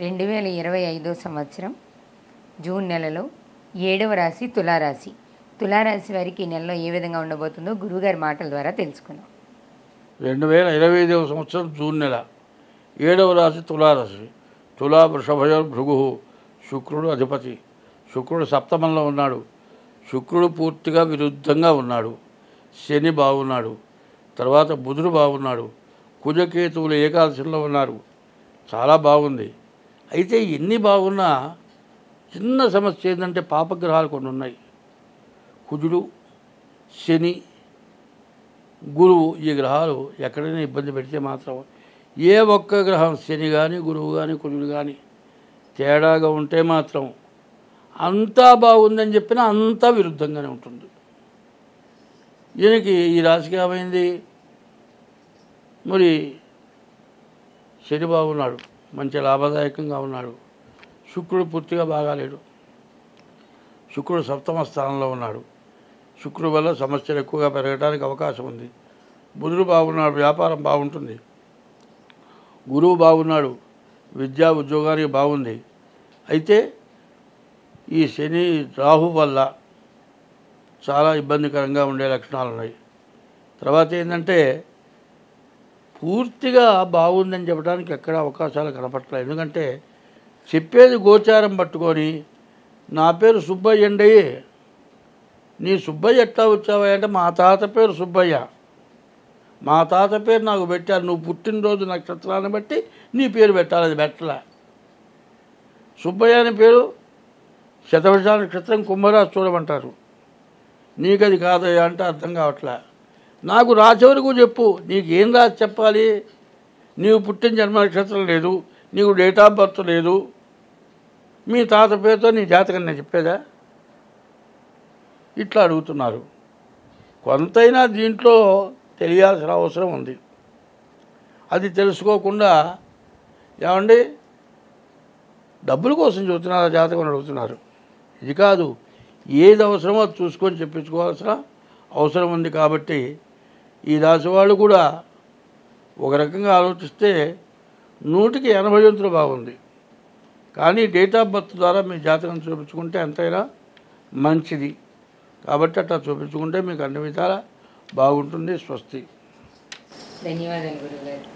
2025 సంవత్సరం జూన్ నెలలో 7వ రాశి తులారాశి. తులారాశి వారికి ఈ నెలలో ఏ విధంగా ఉండబోతుందో గురువుగారి మాటల ద్వారా తెలుసుకుందాం. 2025 సంవత్సరం జూన్ నెల 7వ రాశి తులారాశి. తులా వృషభయోర్ భృగు, శుక్రుడు అధిపతి. శుక్రుడు సప్తమంలో ఉన్నాడు. శుక్రుడు పూర్తిగా విరుద్ధంగా ఉన్నాడు. శని బాగున్నాడు. తర్వాత బుధుడు బాగున్నాడు. కుజకేతువులు ఏకాదశంలో ఉన్నారు. చాలా బాగుంది. అయితే ఎన్ని బాగున్నా చిన్న సమస్య ఏంటంటే పాపగ్రహాలు కొన్ని ఉన్నాయి. కుజుడు, శని, గురువు, ఈ గ్రహాలు ఎక్కడైనా ఇబ్బంది పెడితే మాత్రం ఏ ఒక్క గ్రహం శని కానీ గురువు కానీ కుజుడు కానీ తేడాగా ఉంటే మాత్రం అంతా బాగుందని చెప్పినా అంతా విరుద్ధంగానే ఉంటుంది. ఈయనకి ఈ రాశికి ఏమైంది? మరి శని బాగున్నాడు, మంచి లాభదాయకంగా ఉన్నాడు. శుక్రుడు పూర్తిగా బాగాలేడు. శుక్రుడు సప్తమ స్థానంలో ఉన్నాడు. శుక్రుడు వల్ల సమస్యలు ఎక్కువగా పెరగడానికి అవకాశం ఉంది. బుధుడు బాగున్నాడు, వ్యాపారం బాగుంటుంది. గురువు బాగున్నాడు, విద్యా ఉద్యోగానికి బాగుంది. అయితే ఈ శని రాహు వల్ల చాలా ఇబ్బందికరంగా ఉండే లక్షణాలు ఉన్నాయి. తర్వాత ఏంటంటే పూర్తిగా బాగుందని చెప్పడానికి ఎక్కడ అవకాశాలు కనపడలేదు. ఎందుకంటే చెప్పేది గోచారం పట్టుకొని నా పేరు సుబ్బయ్య అండి, నీ సుబ్బయ్య ఎట్లా వచ్చావా అంటే మా తాత పేరు సుబ్బయ్య, మా తాత పేరు నాకు పెట్టారు, నువ్వు పుట్టినరోజు నక్షత్రాన్ని బట్టి నీ పేరు పెట్టాలి. అది పెట్టలే. సుబ్బయ్య అని పేరు శతవర్ష నక్షత్రం కుంభరాశి చూడమంటారు. నీకు అది కాదయ్యా అంటే అర్థం కావట్లే. నాకు రాశి వరకు చెప్పు, నీకు ఏం రాసి చెప్పాలి? నీవు పుట్టిన జన్మ నక్షత్రం లేదు, నీకు డేట్ ఆఫ్ బర్త్ లేదు, మీ తాత పేరుతో నీ జాతకం నేను చెప్పేదా? ఇట్లా అడుగుతున్నారు. కొంతైనా దీంట్లో తెలియాల్సిన అవసరం ఉంది. అది తెలుసుకోకుండా ఏమండి డబ్బుల కోసం చెబుతున్నారు, జాతకం అడుగుతున్నారు. ఇది కాదు, ఏది అవసరమో అది చూసుకొని చెప్పించుకోవాల్సిన అవసరం ఉంది. కాబట్టి ఈ రాశి వాళ్ళు కూడా ఒక రకంగా ఆలోచిస్తే 100కి 80 వంతులు బాగుంది. కానీ డేట్ ఆఫ్ బర్త్ ద్వారా మీ జాతకం చూపించుకుంటే ఎంతైనా మంచిది. కాబట్టి అట్లా చూపించుకుంటే మీకు అన్ని విధాలా బాగుంటుంది. స్వస్తి. ధన్యవాదాలు గురువుగారు.